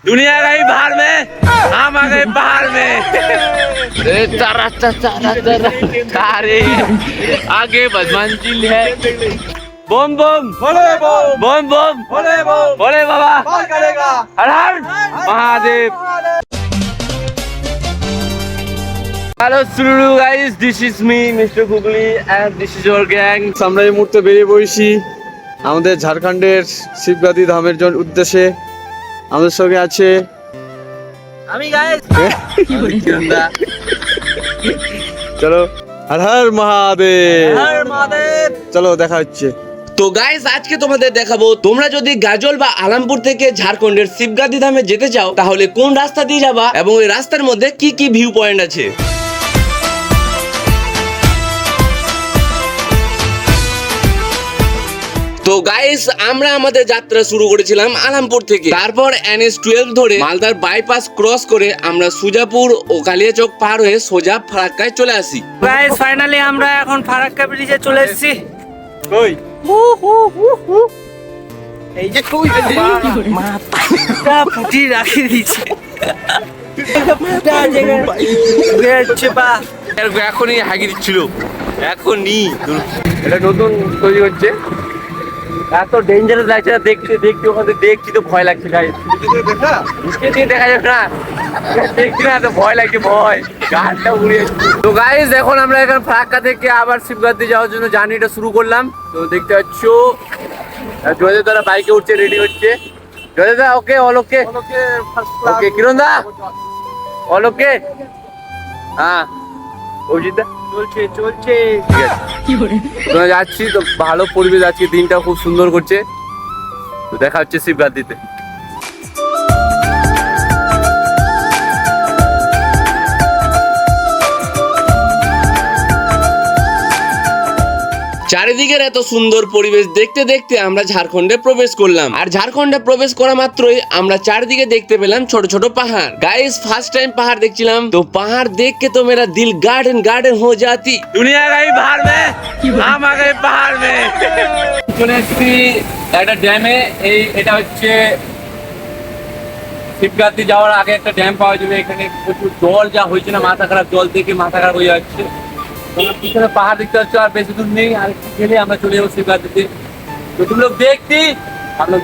दुनिया गई बाहर में, हम आ गए बाहर में। अरे आगे बस मंजिल है। बम बम भोले बम, बम बम भोले बम, भोले बाबा हर हर Mahadev. Hello Sulu guys, this is me Mr. Kugli and this is your gang. আমরা এই মুহূর্তে বেরিয়ে পড়েছি আমাদের ঝাড়খণ্ডের শিবগাদি ধামের উদ্দেশ্যে। আমাদের সঙ্গে আছে আমি গাইস চলো হর হর মহাদেব, হর মহাদেব। চলো দেখা হচ্ছে। তো গাইস আজকে তোমাদের দেখাবো, তোমরা যদি গাজল বা আলামপুর থেকে ঝাড়খণ্ডের শিবগাদি ধামে যেতে চাও তাহলে কোন রাস্তা দিয়ে যাবা এবং এই রাস্তার মধ্যে কি কি ভিউ পয়েন্ট আছে। তো গাইস আমরা আমাদের যাত্রা শুরু করেছিলাম আলামপুর থেকে, তারপর NH-12 ধরে মালদার বাইপাস ক্রস করে আমরা সুজাপুর ও কালিয়াচক পার হয়ে সোজা ফারাক্কায় চলে আসি। গাইস ফাইনালি আমরা এখন ফারাক্কা ব্রিজে চলে এসেছি। কই এই যে মাথা পুটি রাখি দিয়েছে। এখনই হাগি দিচ্ছিল, এখনই। এটা নতুন তৈরি হচ্ছে, এত ডেঞ্জারাস লাগছে না দেখতে দেখতে। ওখানে দেখছি তো ভয় লাগছে গাইস, দেখা যাবে না, দেখছি না তো ভয় লাগছে, ভয় গানটা উড়ে। তো গাইস এখন আমরা এখানে ফারাক্কা থেকে আবার শিবগাদি যাওয়ার জন্য জার্নিটা শুরু করলাম। তো দেখতে পাচ্ছ জয়দেব দাদা বাইকে উঠছে, রেডি হচ্ছে। জয়দেব দা ওকে, অলোকে ওকে, কিরণ দা অলোকে, হ্যাঁ অভিজিৎ দা চলছে চলছে। ঠিক আছে, তোমরা যাচ্ছি তো, ভালো পরিবেশ, আজকে দিনটা খুব সুন্দর করছে। তো দেখা হচ্ছে শিবগাদিতে। চারিদিকের এত সুন্দর পরিবেশ দেখতে দেখতে আমরা ঝাড়খণ্ডে প্রবেশ করলাম। আর ঝাড়খণ্ডে প্রবেশ করা মাত্রই আমরা চারিদিকে দেখতে পেলাম ছোট ছোট পাহাড়। গাইস ফার্স্ট টাইম পাহাড় দেখছিলাম, তো পাহাড় দেখ के तो मेरा दिल गार्डन गार्डन हो जाती। दुनिया गई बाहर में, हम आ गए बाहर में। চলে এসেছি একটা ড্যামে। এটা হচ্ছে শিবগাদি যাওয়ার আগে একটা ড্যাম পাওয়া যাবে। এখানে প্রচুর জল যা হয়েছে না, মাথা খারাপ, জল দেখে মাথা খারাপ হয়ে যাচ্ছে। তোমরা পিছনে পাহাড় দেখতে পাচ্ছ, আর বেশি দূর নেই, আর গেলে আমরা চলে যাবো শিবগাদিতে। তো तुम लोग देखती, हम लोग